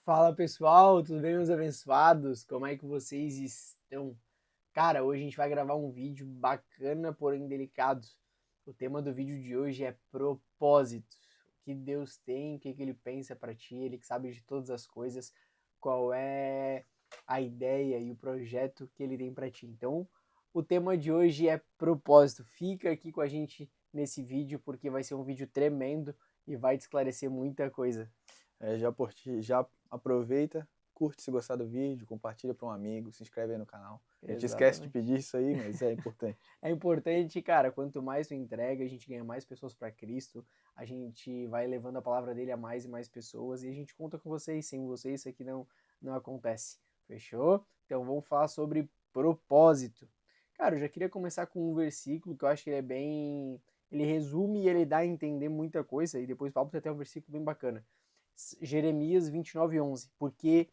Fala pessoal, tudo bem, meus abençoados? Como é que vocês estão? Cara, hoje a gente vai gravar um vídeo bacana, porém delicado. O tema do vídeo de hoje é propósito. O que Deus tem, o que Ele pensa pra ti, Ele que sabe de todas as coisas, qual é a ideia e o projeto que Ele tem pra ti. Então, o tema de hoje é propósito. Fica aqui com a gente nesse vídeo porque vai ser um vídeo tremendo e vai te esclarecer muita coisa. Já aproveita, curte se gostar do vídeo, compartilha para um amigo, se inscreve aí no canal. A gente esquece de Exatamente. pedir isso aí, mas é importante. É importante, cara, quanto mais tu entrega, a gente ganha mais pessoas para Cristo, a gente vai levando a palavra dele a mais e mais pessoas e a gente conta com vocês. Sem vocês isso aqui não acontece. Fechou? Então vamos falar sobre propósito. Cara, eu já queria começar com um versículo que eu acho que ele é bem, ele resume e ele dá a entender muita coisa e depois o Paulo tem até um versículo bem bacana. Jeremias 29:11, porque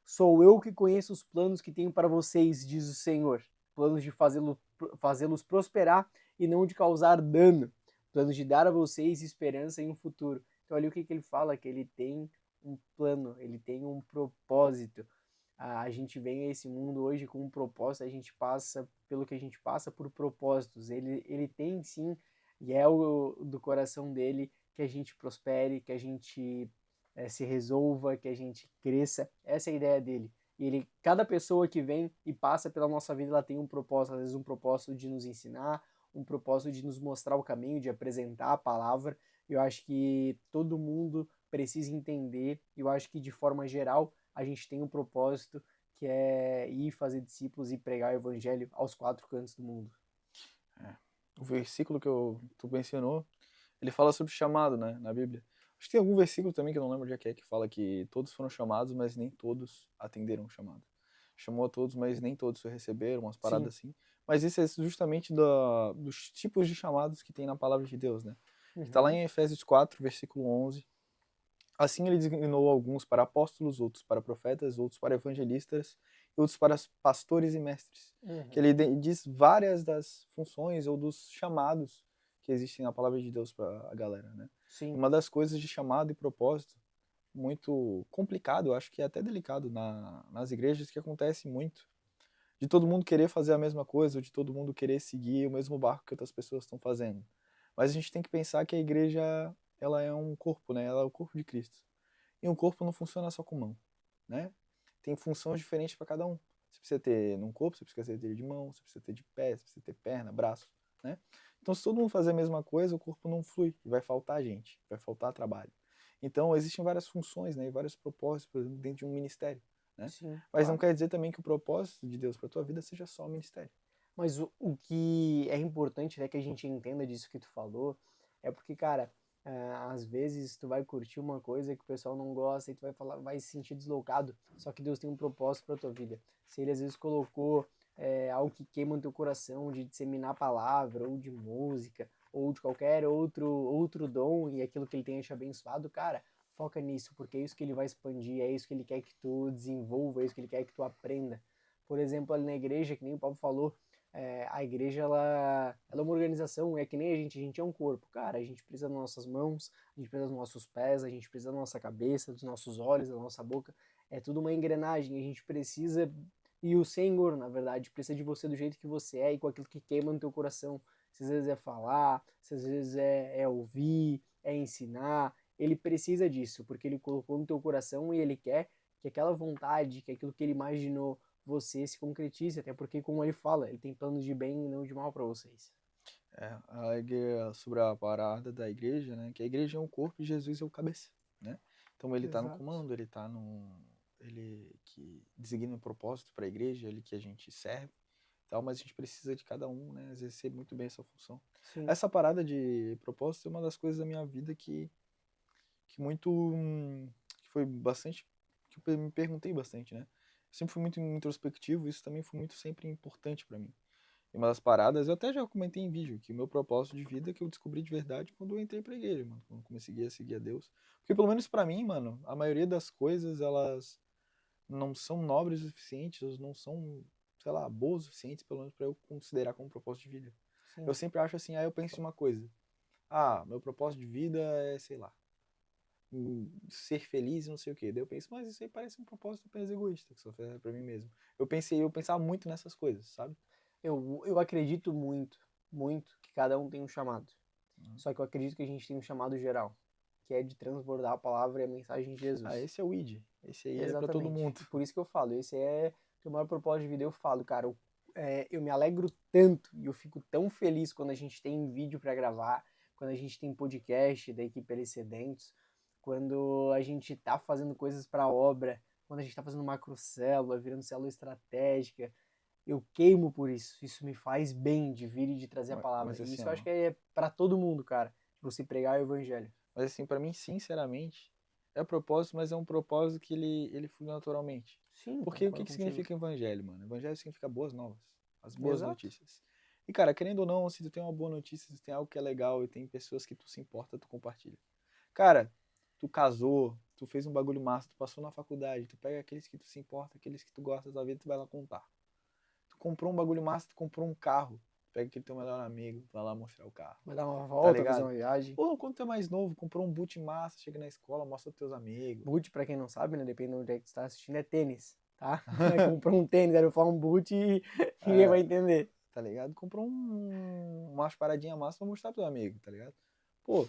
sou eu que conheço os planos que tenho para vocês, diz o Senhor, planos de fazê-los prosperar e não de causar dano, planos de dar a vocês esperança em um futuro. Então ali o que ele fala? Que ele tem um plano, ele tem um propósito. A gente vem a esse mundo hoje com um propósito, a gente passa pelo que a gente passa por propósitos. Ele tem sim, e é o do coração dele que a gente prospere, que a gente se resolva, que a gente cresça. Essa é a ideia dele. E ele, cada pessoa que vem e passa pela nossa vida, ela tem um propósito, às vezes um propósito de nos ensinar, um propósito de nos mostrar o caminho, de apresentar a palavra. Eu acho que todo mundo precisa entender, eu acho que de forma geral a gente tem um propósito que é ir fazer discípulos e pregar o evangelho aos quatro cantos do mundo. É. O versículo que tu mencionou, ele fala sobre chamado, né, na Bíblia. Acho que tem algum versículo também que eu não lembro onde é que fala que todos foram chamados, mas nem todos atenderam o chamado. Chamou a todos, mas nem todos receberam, umas Sim. paradas assim. Mas isso é justamente dos tipos de chamados que tem na palavra de Deus, né? Que tá lá Uhum. em Efésios 4, versículo 11. Assim ele designou alguns para apóstolos, outros para profetas, outros para evangelistas e outros para pastores e mestres. Que ele Uhum. diz várias das funções ou dos chamados que existem na palavra de Deus para a galera, né? Sim. Uma das coisas de chamado e propósito muito complicado, eu acho que é até delicado nas igrejas, que acontece muito, de todo mundo querer fazer a mesma coisa, ou de todo mundo querer seguir o mesmo barco que outras pessoas estão fazendo. Mas a gente tem que pensar que a igreja, ela é um corpo, né? Ela é o corpo de Cristo. E um corpo não funciona só com mão, né? Tem funções diferentes para cada um. Você precisa ter num corpo, você precisa ter de mão, você precisa ter de pé, você precisa ter perna, braço, né? Então, se todo mundo fazer a mesma coisa, o corpo não flui, vai faltar gente, vai faltar trabalho. Então, existem várias funções, né, e vários propósitos, por exemplo, dentro de um ministério, né? Sim, Mas não claro. quer dizer também que o propósito de Deus para tua vida seja só o ministério. Mas o que é importante, né, que a gente entenda disso que tu falou, é porque, cara, às vezes tu vai curtir uma coisa que o pessoal não gosta e tu vai falar, vai se sentir deslocado, só que Deus tem um propósito pra tua vida. Se ele às vezes colocou algo que queima no teu coração, de disseminar a palavra, ou de música, ou de qualquer outro dom, e aquilo que ele tem te abençoado, cara, foca nisso, porque é isso que ele vai expandir, é isso que ele quer que tu desenvolva, é isso que ele quer que tu aprenda. Por exemplo, ali na igreja, que nem o Paulo falou, a igreja ela é uma organização, é que nem a gente é um corpo. Cara, a gente precisa das nossas mãos, a gente precisa dos nossos pés, a gente precisa da nossa cabeça, dos nossos olhos, da nossa boca. É tudo uma engrenagem, a gente precisa, e o Senhor, na verdade, precisa de você do jeito que você é e com aquilo que queima no teu coração. Se às vezes é falar, se às vezes é ouvir, é ensinar, ele precisa disso, porque ele colocou no teu coração e ele quer que aquela vontade, que aquilo que ele imaginou você se concretize, até porque, como ele fala, ele tem planos de bem e não de mal para vocês. A igreja, sobre a parada da igreja, né? Que a igreja é um corpo e Jesus é o cabeça, né? Então ele está no Exato. comando, ele que designa o propósito para a igreja, ele que a gente serve, tal, mas a gente precisa de cada um, né? Exercer muito bem essa função. Sim. Essa parada de propósito é uma das coisas da minha vida que muito, que foi bastante, que eu me perguntei bastante, né? Eu sempre fui muito introspectivo, isso também foi muito sempre importante para mim. E uma das paradas, eu até já comentei em vídeo, que o meu propósito de vida é que eu descobri de verdade quando eu entrei pra igreja, mano. Quando eu comecei a seguir a Deus. Porque pelo menos pra mim, mano, a maioria das coisas, elas não são nobres o suficientes, elas não são, sei lá, boas o suficientes, pelo menos pra eu considerar como propósito de vida. Eu Sim. sempre acho assim, aí eu penso em uma coisa. Ah, meu propósito de vida é, sei lá, ser feliz e não sei o quê. Daí eu penso, mas isso aí parece um propósito apenas egoísta, que só serve pra mim mesmo. Eu pensava muito nessas coisas, sabe? Eu acredito muito, muito que cada um tem um chamado. Só que eu acredito que a gente tem um chamado geral, que é de transbordar a palavra e a mensagem de Ah, Jesus. esse é o ID. Esse aí é pra todo Exatamente. mundo. Por isso que eu falo, esse é o maior propósito de vida. Eu falo, cara, eu me alegro tanto e eu fico tão feliz quando a gente tem vídeo para gravar, quando a gente tem podcast da equipe Excedentos, quando a gente tá fazendo coisas para obra, quando a gente tá fazendo macrocélula, virando célula estratégica. Eu queimo por isso. Isso me faz bem de vir e de trazer a palavra. Mas E assim, isso eu acho ó. que é para todo mundo, cara. Você pregar o evangelho. Mas assim, pra mim, sinceramente, é propósito, mas é um propósito que ele flui naturalmente. Sim, Porque o que concordo que contigo. significa evangelho, mano? Evangelho significa boas novas. As boas Exato. notícias. E, cara, querendo ou não, se tu tem uma boa notícia, se tu tem algo que é legal e tem pessoas que tu se importa, tu compartilha. Cara, tu casou, tu fez um bagulho massa, tu passou na faculdade, tu pega aqueles que tu se importa, aqueles que tu gosta da tua vida, tu vai lá contar. Tu comprou um bagulho massa, tu comprou um carro, tu pega aquele teu melhor amigo, vai lá mostrar o carro. Vai dar uma Tá volta, fazer ligado? uma viagem. Pô, quando tu é mais novo, comprou um boot massa, chega na escola, mostra pros teus amigos. Boot, pra quem não sabe, né? Depende de onde é que tu tá assistindo, é tênis, tá? Comprou um tênis, aí eu falo um boot e ninguém vai É, entender. tá ligado? Comprou umas paradinhas massa pra mostrar pro teu amigo, tá ligado? Pô,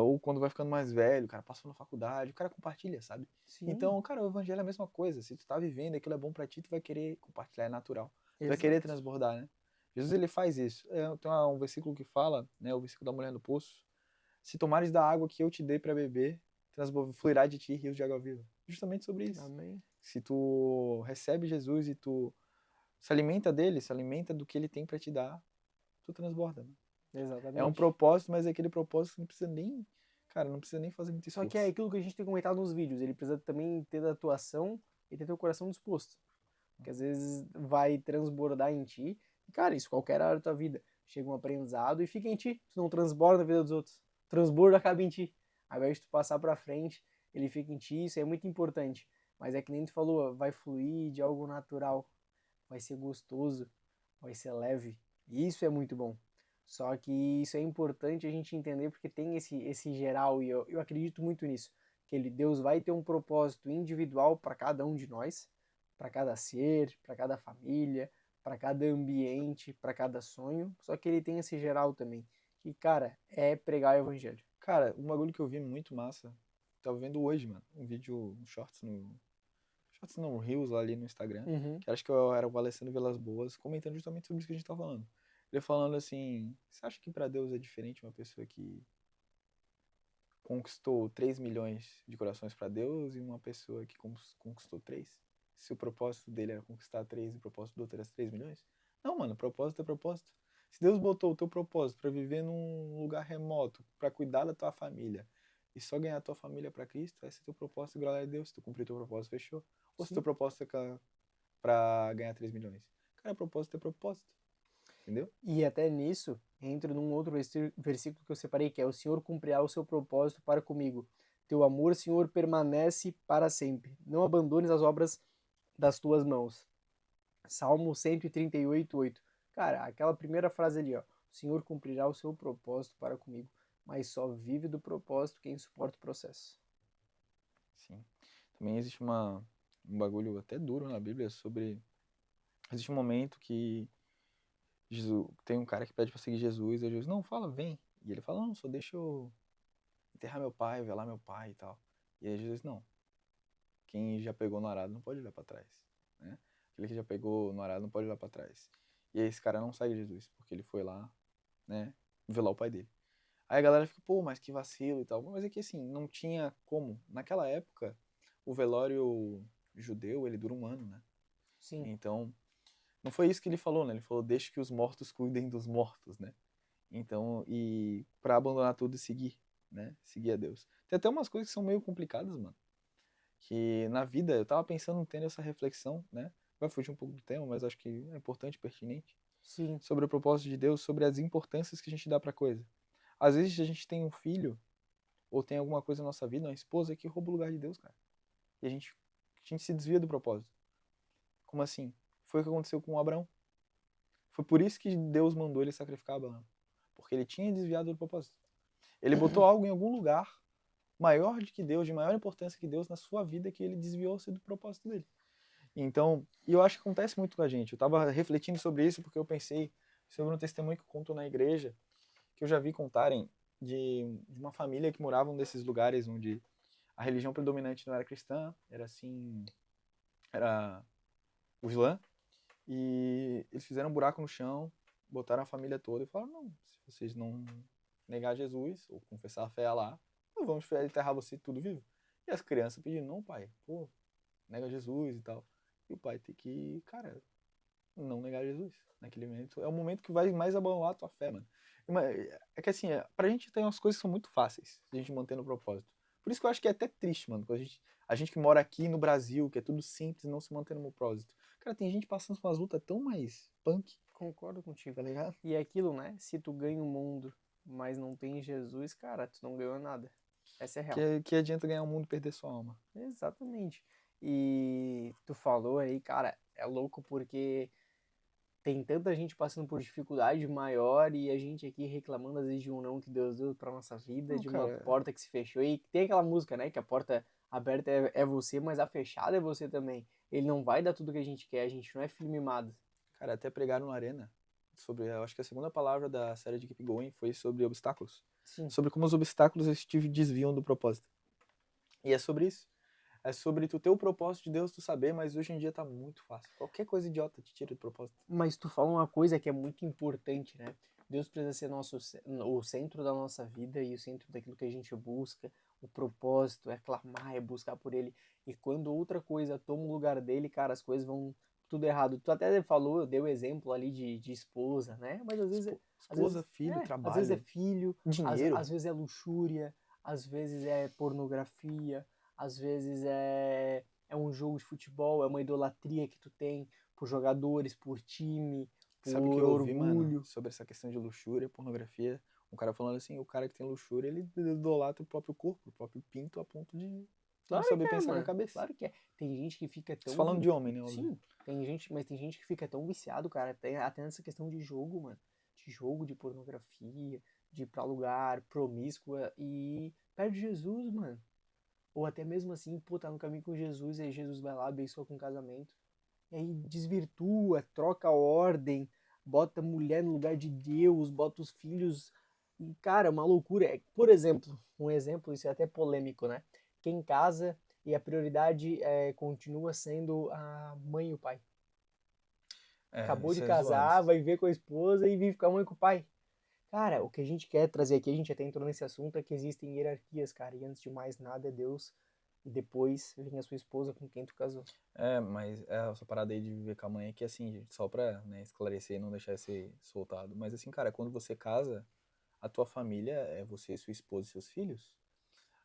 ou quando vai ficando mais velho, o cara passou na faculdade, o cara compartilha, sabe? Sim, Então, cara, o evangelho é a mesma coisa. Se tu tá vivendo, aquilo é bom pra ti, tu vai querer compartilhar, é natural. Tu vai querer exato. transbordar, né? Jesus, ele faz isso. Tem um versículo que fala, né, o versículo da mulher no poço, se tomares da água que eu te dei para beber, fluirá de ti rios de água viva. Justamente sobre isso. Amém. Se tu recebe Jesus e tu se alimenta dele, se alimenta do que ele tem para te dar, tu transborda, né? É um Exatamente. propósito, mas é aquele propósito que não precisa nem, cara, não precisa nem fazer muito Só que é esforço. aquilo que a gente tem comentado nos vídeos. Ele precisa também ter da atuação e ter teu coração disposto. Porque às vezes vai transbordar em ti. E, cara, isso qualquer área da tua vida. Chega um aprendizado e fica em ti. Tu não transborda na vida dos outros. O transbordo acaba em ti. Ao invés de tu passar pra frente, ele fica em ti. Isso é muito importante. Mas é que nem tu falou, vai fluir de algo natural. Vai ser gostoso. Vai ser leve. E isso é muito bom. Só que isso é importante a gente entender porque tem esse geral e eu acredito muito nisso. Que Deus vai ter um propósito individual para cada um de nós, para cada ser, para cada família, para cada ambiente, para cada sonho. Só que ele tem esse geral também. Que, cara, é pregar o evangelho. Cara, um bagulho que eu vi muito massa, tava vendo hoje, mano, um vídeo, um shorts não, Reels lá ali no Instagram, Uhum. que acho que era o Alessandro Vilas Boas, comentando justamente sobre isso que a gente tá falando. Ele falando assim, você acha que pra Deus é diferente uma pessoa que conquistou 3 milhões de corações pra Deus e uma pessoa que conquistou 3? Se o propósito dele era conquistar 3 e o propósito do outro era 3 milhões? Não, mano, propósito é propósito. Se Deus botou o teu propósito pra viver num lugar remoto, pra cuidar da tua família, e só ganhar a tua família pra Cristo, vai ser teu propósito, glória a Deus. Se tu cumprir teu propósito, fechou. Ou se teu Sim. propósito é pra ganhar 3 milhões. Cara, propósito é propósito. Entendeu? E até nisso, entro num outro versículo que eu separei, que é: O Senhor cumprirá o seu propósito para comigo. Teu amor, Senhor, permanece para sempre. Não abandones as obras das tuas mãos. Salmo 138, 8. Cara, aquela primeira frase ali, ó. O Senhor cumprirá o seu propósito para comigo, mas só vive do propósito quem suporta o processo. Sim. Também existe um bagulho até duro na Bíblia sobre. Existe um momento que Jesus, tem um cara que pede pra seguir Jesus, e Jesus, não, fala, vem. E ele fala, não, só deixa eu enterrar meu pai, velar meu pai e tal. E aí Jesus, não, quem já pegou no arado não pode olhar pra trás, né? Aquele que já pegou no arado não pode olhar pra trás. E aí esse cara não segue Jesus, porque ele foi lá, né, velar o pai dele. Aí a galera fica, pô, mas que vacilo e tal. Mas é que assim, não tinha como. Naquela época, o velório judeu, ele dura um ano, né? Sim, Então, não foi isso que ele falou, né? Ele falou, deixe que os mortos cuidem dos mortos, né? Então, e pra abandonar tudo e seguir, né? Seguir a Deus. Tem até umas coisas que são meio complicadas, mano. Que na vida, eu tava pensando, tendo essa reflexão, né? Vai fugir um pouco do tema, mas acho que é importante e pertinente. sim, Sobre o propósito de Deus, sobre as importâncias que a gente dá pra coisa. Às vezes a gente tem um filho, ou tem alguma coisa na nossa vida, uma esposa que rouba o lugar de Deus, cara. E a gente se desvia do propósito. Como assim? Foi o que aconteceu com o Abraão. Foi por isso que Deus mandou ele sacrificar Abraão. Porque ele tinha desviado do propósito. Ele botou algo em algum lugar maior de que Deus, de maior importância que Deus na sua vida, que ele desviou-se do propósito dele. Então, e eu acho que acontece muito com a gente. Eu estava refletindo sobre isso porque eu pensei sobre um testemunho que contou na igreja, que eu já vi contarem de uma família que morava num desses lugares onde a religião predominante não era cristã, era assim, era o Islã, e eles fizeram um buraco no chão, botaram a família toda e falaram, não, se vocês não negar Jesus ou confessar a fé a Allah, nós vamos enterrar você tudo vivo. E as crianças pedindo, não pai, pô, nega Jesus e tal. E o pai tem que, cara, não negar Jesus naquele momento. É o momento que vai mais abalar a tua fé, mano. É que assim, pra gente tem umas coisas que são muito fáceis de a gente manter no propósito. Por isso que eu acho que é até triste, mano. A gente que mora aqui no Brasil, que é tudo simples, não se mantém no propósito. Cara, tem gente passando por umas lutas tão mais punk, Concordo contigo. tá ligado? E é aquilo, né? Se tu ganha o mundo, mas não tem Jesus, cara, tu não ganhou nada. Essa é real. Que adianta ganhar o mundo e perder sua alma. Exatamente. E tu falou aí, cara, é louco porque tem tanta gente passando por dificuldade maior e a gente aqui reclamando às vezes de um não que Deus deu pra nossa vida, Não, de uma cara, porta que se fechou. E tem aquela música, né? Que a porta aberta é você, mas a fechada é você também. Ele não vai dar tudo que a gente quer, a gente não é filho mimado. cara, até pregaram na arena sobre, eu acho que a segunda palavra da série de Keep Going foi sobre obstáculos. Sim, Sobre como os obstáculos eles te desviam do propósito. E é sobre isso. É sobre tu ter o propósito de Deus, tu saber, mas hoje em dia tá muito fácil. Qualquer coisa idiota te tira do propósito. mas tu fala uma coisa que é muito importante, né? Deus precisa ser o centro da nossa vida e o centro daquilo que a gente busca. O propósito é clamar, é buscar por Ele. E quando outra coisa toma o lugar dele, cara, as coisas vão tudo errado. Tu até falou, deu exemplo ali de esposa, né? Mas Esposa, filho, às vezes é trabalho, filho, dinheiro. às vezes é luxúria, às vezes é pornografia, às vezes é um jogo de futebol, é uma idolatria que tu tem por jogadores, por time, Sabe o que por eu ouvi, mano, orgulho. sobre essa questão de luxúria, pornografia? Um cara falando assim, o cara que tem luxúria, ele idolatra o próprio corpo, o próprio pinto, a ponto de não Claro que saber é, pensar com a mano. cabeça. Claro que é. Tem gente que fica Isso tão. falando de homem, né, óbvio. Sim, tem gente, mas tem gente que fica tão viciado, cara. Tem até nessa questão de jogo, mano. De jogo, de pornografia, de ir pra lugar promíscua e perde Jesus, mano. Ou até mesmo assim, pô, tá no caminho com Jesus, e aí Jesus vai lá, abençoa com casamento. E aí desvirtua, troca a ordem, bota a mulher no lugar de Deus, bota os filhos. E, cara, uma loucura. Por exemplo, um exemplo, isso é até polêmico, né? Quem casa e a prioridade continua sendo a mãe e o pai. É, Acabou de isso é zoado. casar, vai ver com a esposa e vive com a mãe e com o pai. Cara, o que a gente quer trazer aqui, a gente até entrou nesse assunto, é que existem hierarquias, cara. E antes de mais nada é Deus. E depois vem a sua esposa com quem tu casou. É, mas essa parada aí de viver com a mãe é que, assim, gente, só pra, né, esclarecer e não deixar ser soltado. Mas, assim, cara, quando você casa, a tua família é você, sua esposa e seus filhos.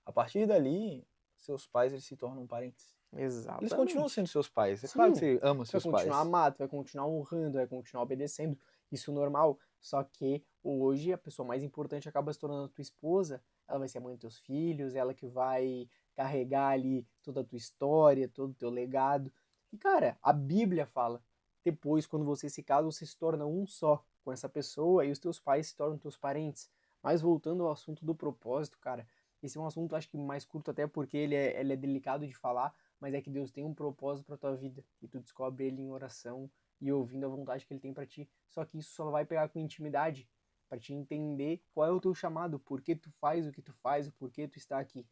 A partir dali, seus pais, eles se tornam parentes. Eles continuam Exatamente. sendo seus pais. É claro que Sim, você ama tu vai seus continuar pais. amado, tu vai continuar honrando, vai continuar obedecendo. Isso é normal. Só que hoje a pessoa mais importante acaba se tornando a tua esposa. Ela vai ser a mãe dos teus filhos, ela que vai carregar ali toda a tua história, todo o teu legado. E cara, a Bíblia fala: depois, quando você se casa, você se torna um só com essa pessoa e os teus pais se tornam teus parentes. Mas voltando ao assunto do propósito, cara, esse é um assunto acho que mais curto até porque ele é delicado de falar, mas é que Deus tem um propósito para tua vida e tu descobre ele em oração e ouvindo a vontade que ele tem para ti. Só que isso só vai pegar com intimidade, para te entender qual é o teu chamado, por que tu faz o que tu faz, o porquê tu está aqui.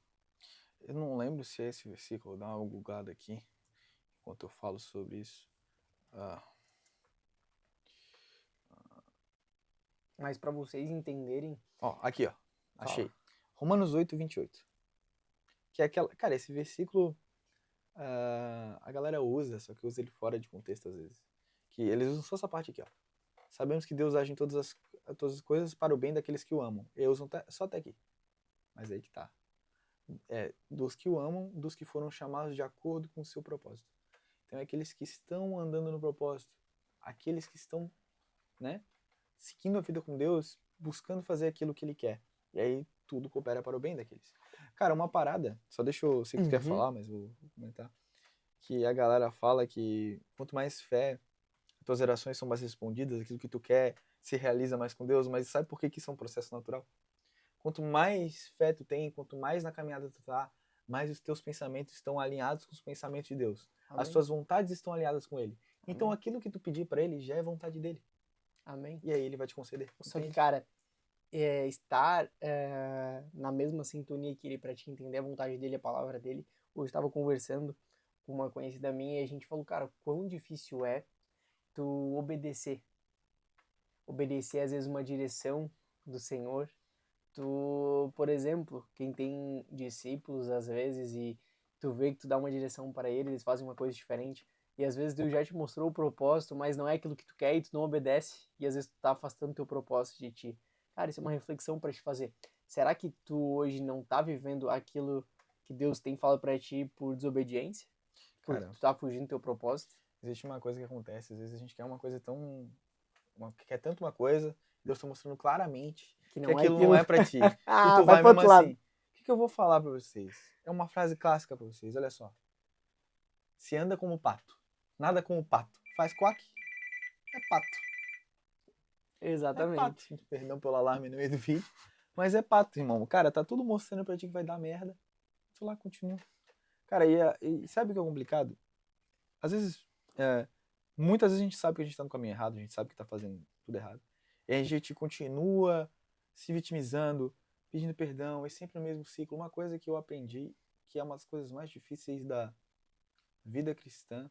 Eu não lembro se é esse versículo, dá uma bugada aqui, enquanto eu falo sobre isso. Ah, Mas para vocês entenderem, ó, aqui, ó. fala. Achei. Romanos 8, 28. Que é aquela. Cara, esse versículo a galera usa, só que usa ele fora de contexto às vezes. Que eles usam só essa parte aqui, ó. Sabemos que Deus age em todas as coisas para o bem daqueles que o amam. E usam só até aqui. Mas aí que tá. É, dos que o amam, dos que foram chamados de acordo com o seu propósito. Então é aqueles que estão andando no propósito. Aqueles que estão, né, seguindo a vida com Deus, buscando fazer aquilo que Ele quer. E aí tudo coopera para o bem daqueles. Cara, uma parada, só deixa eu, sei que tu quer Uhum. falar, mas vou comentar, que a galera fala que quanto mais fé, tuas orações são mais respondidas, aquilo que tu quer se realiza mais com Deus, mas sabe por que que isso é um processo natural? Quanto mais fé tu tem, quanto mais na caminhada tu tá, mais os teus pensamentos estão alinhados com os pensamentos de Deus. As Amém. tuas vontades estão alinhadas com Ele. Então Amém. aquilo que tu pedir para Ele já é vontade dele. Amém. E aí Ele vai te conceder. Só que, Entende? cara, estar na mesma sintonia que ele para te entender a vontade dele, a palavra dele. Hoje eu estava conversando com uma conhecida minha e a gente falou, cara, quão difícil é tu obedecer. Obedecer, às vezes, uma direção do Senhor. Tu, por exemplo, quem tem discípulos, às vezes, e tu vê que tu dá uma direção para eles, eles fazem uma coisa diferente. E às vezes Deus já te mostrou o propósito, mas não é aquilo que tu quer e tu não obedece. E às vezes tu tá afastando teu propósito de ti. Cara, isso é uma reflexão para te fazer. Será que tu hoje não tá vivendo aquilo que Deus tem falado para ti por desobediência? Porque Cara, tu tá fugindo do teu propósito? existe uma coisa que acontece. Às vezes a gente quer uma coisa tão... quer tanto uma coisa, Deus está mostrando claramente Que que não é aquilo não aquilo. é para ti. E tu Vai vai pro mesmo outro lado. assim. O que eu vou falar para vocês? É uma frase clássica para vocês, olha só. Se anda como pato, nada como pato. Faz quack, é pato. É pato. Exatamente. Perdão pelo alarme no meio do vídeo. Mas é pato, irmão. Cara, tá tudo mostrando pra ti que vai dar merda. Tu lá continua. Cara, e sabe o que é complicado? Às vezes, muitas vezes a gente sabe que a gente tá no caminho errado, a gente sabe que tá fazendo tudo errado. E a gente continua se vitimizando, pedindo perdão, é sempre o mesmo ciclo. Uma coisa que eu aprendi, que é uma das coisas mais difíceis da vida cristã,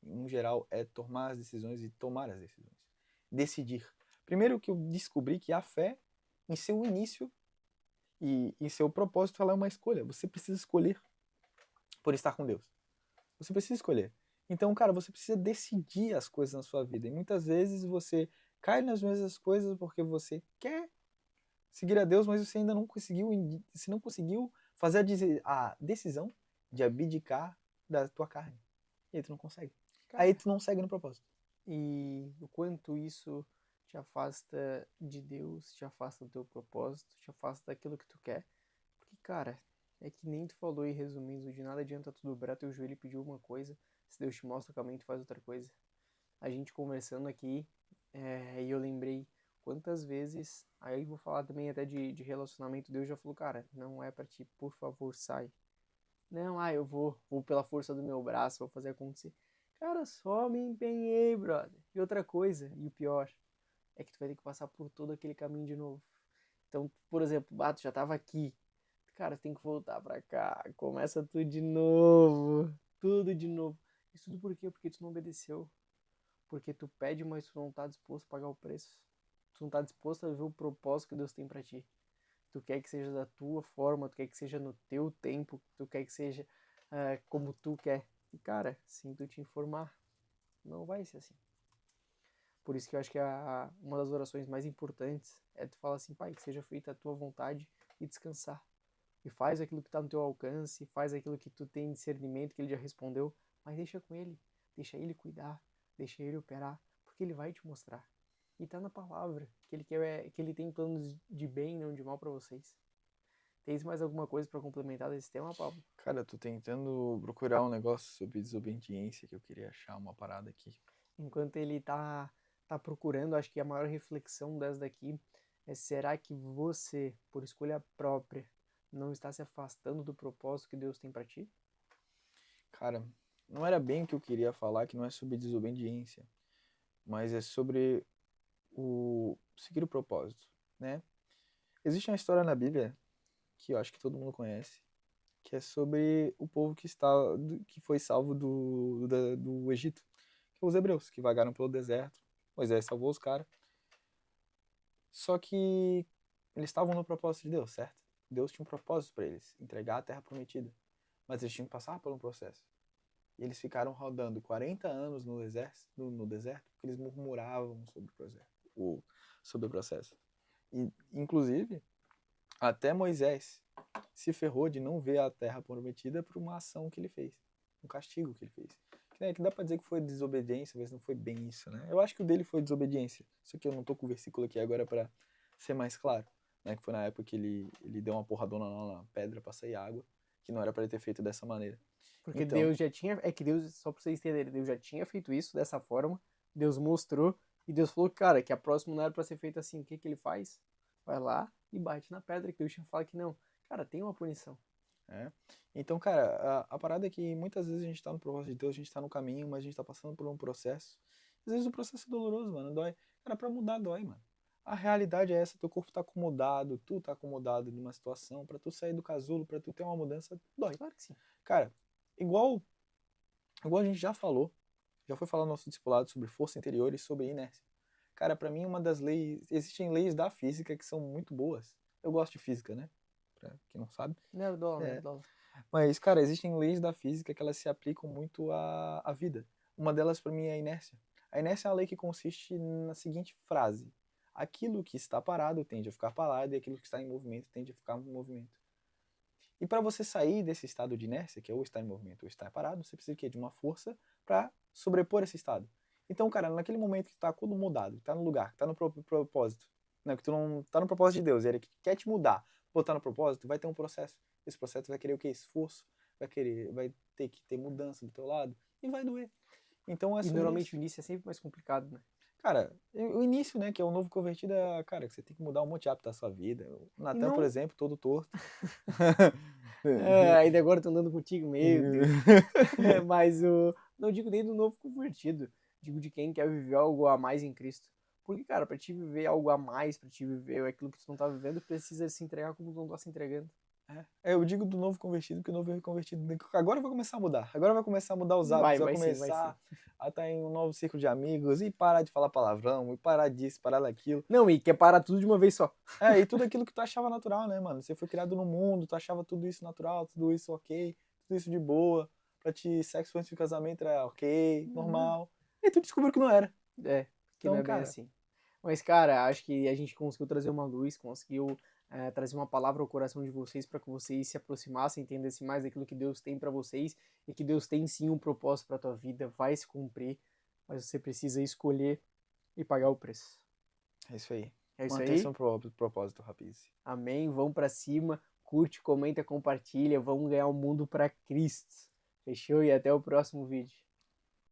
em geral, é tomar as decisões e tomar as decisões. Decidir. Primeiro que eu descobri que a fé, em seu início e em seu propósito, ela é uma escolha. Você precisa escolher por estar com Deus. Você precisa escolher. Então, cara, você precisa decidir as coisas na sua vida. E muitas vezes você cai nas mesmas coisas porque você quer seguir a Deus, mas você ainda não conseguiu fazer a decisão de abdicar da tua carne. E aí tu não consegue. Aí Cara, tu não segue no propósito. e o quanto isso te afasta de Deus, te afasta do teu propósito, te afasta daquilo que tu quer. Porque, cara, é que nem tu falou e resumindo, de nada adianta tu dobrar teu joelho e pedir uma coisa, se Deus te mostra o caminho, tu faz outra coisa. A gente conversando aqui, e eu lembrei quantas vezes, aí vou falar também até de relacionamento, Deus já falou, cara, não é pra ti, por favor, sai. Não, eu vou pela força do meu braço, vou fazer acontecer. Cara, só me empenhei, brother. E outra coisa, e o pior, é que tu vai ter que passar por todo aquele caminho de novo. Então, por exemplo, tu já tava aqui. Cara, tu tem que voltar pra cá. Começa tudo de novo. Tudo de novo. Isso tudo por quê? Porque tu não obedeceu. Porque tu pede, mas tu não tá disposto a pagar o preço. Tu não tá disposto a ver o propósito que Deus tem pra ti. Tu quer que seja da tua forma, tu quer que seja no teu tempo, tu quer que seja como tu quer. E cara, sinto te informar, não vai ser assim. Por isso que eu acho que uma das orações mais importantes é tu falar assim, pai, que seja feita a tua vontade e descansar. E faz aquilo que está no teu alcance, faz aquilo que tu tem discernimento, que ele já respondeu, mas deixa com ele, deixa ele cuidar, deixa ele operar, porque ele vai te mostrar. E tá na palavra que ele quer, que ele tem planos de bem, não de mal para vocês. Tens mais alguma coisa para complementar desse tema, Pablo? Cara, eu tô tentando procurar um negócio sobre desobediência que eu queria achar uma parada aqui. Enquanto ele tá procurando, acho que a maior reflexão dessa daqui é: será que você, por escolha própria, não está se afastando do propósito que Deus tem para ti? Cara, não era bem o que eu queria falar, que não é sobre desobediência, mas é sobre o seguir o propósito, né? Existe uma história na Bíblia que eu acho que todo mundo conhece, que é sobre o povo que foi salvo do Egito, que é os hebreus, que vagaram pelo deserto. Moisés salvou os caras. Só que eles estavam no propósito de Deus, certo? Deus tinha um propósito para eles, entregar a terra prometida. Mas eles tinham que passar por um processo. E eles ficaram rodando 40 anos no deserto porque eles murmuravam sobre o processo. E, inclusive, até Moisés se ferrou de não ver a terra prometida por uma ação que ele fez, um castigo que ele fez. Que dá pra dizer que foi desobediência, mas não foi bem isso, né? Eu acho que o dele foi desobediência. Só que eu não tô com o versículo aqui agora para ser mais claro, né? Que foi na época que ele deu uma porradona lá na pedra pra sair água, que não era para ele ter feito dessa maneira. Porque Então, Deus já tinha, é que Deus, só para vocês entenderem, Deus já tinha feito isso dessa forma, Deus mostrou, e Deus falou, cara, que a próxima não era para ser feita assim. O que que ele faz? vai lá e bate na pedra que Deus te fala que não. Cara, tem uma punição. É. Então, cara, a parada é que muitas vezes a gente tá no propósito de Deus, a gente tá no caminho, mas a gente tá passando por um processo. Às vezes o processo é doloroso, mano, dói. Cara, pra mudar dói, mano. A realidade é essa, teu corpo tá acomodado, tu tá acomodado numa situação, pra tu sair do casulo, pra tu ter uma mudança, dói. Claro que sim. Cara, igual a gente já foi falar no nosso discipulado sobre força interior e sobre inércia. Cara, pra mim uma das leis, existem leis da física que são muito boas. Eu gosto de física, né? Pra quem não sabe. Nerdola, É. nerdola. Mas, cara, existem leis da física que elas se aplicam muito à vida. Uma delas, para mim, é a inércia. A inércia é uma lei que consiste na seguinte frase: aquilo que está parado tende a ficar parado e aquilo que está em movimento tende a ficar em movimento. E para você sair desse estado de inércia, que é ou estar em movimento ou estar parado, você precisa de uma força para sobrepor esse estado. Então, cara, naquele momento que está tudo mudado, que está no lugar, que está no propósito, né, que tu não está no propósito de Deus, ele quer te mudar, botar no propósito, vai ter um processo. Esse processo vai querer o quê? Esforço, vai ter que ter mudança do teu lado e vai doer. Então é E sobre normalmente isso. o início é sempre mais complicado, né? Cara, o início, né, que é o novo convertido, cara, que você tem que mudar um monte de hábito da sua vida. O E Natan, por não. exemplo, todo torto. Ainda agora eu tô andando contigo, meu Deus. Mas eu não digo nem do novo convertido. Digo de quem quer viver algo a mais em Cristo. Porque, cara, pra te viver algo a mais, pra te viver aquilo que tu não tá vivendo, precisa se entregar como tu não tá se entregando. Eu digo do novo convertido, que o novo convertido agora vai começar a mudar. Agora vai começar a mudar os hábitos, vai Vai sim, vai sim. começar a estar em um novo círculo de amigos e parar de falar palavrão, e parar disso, parar daquilo. Não, e quer parar tudo de uma vez só. E tudo aquilo que tu achava natural, né, mano? Você foi criado no mundo, tu achava tudo isso natural, tudo isso ok, tudo isso de boa. Pra ti, sexo antes do casamento era ok, normal. E tu descobriu que não era. Que não Então, é bem cara, assim. Mas, cara, acho que a gente conseguiu trazer uma luz, conseguiu trazer uma palavra ao coração de vocês para que vocês se aproximassem, entendessem mais daquilo que Deus tem para vocês e que Deus tem sim um propósito para tua vida, vai se cumprir, mas você precisa escolher e pagar o preço. é isso aí. É isso Mantenha aí? seu propósito, rapaz. Amém. Vamos para cima, curte, comenta, compartilha, vamos ganhar o mundo para Cristo. Fechou? E até o próximo vídeo.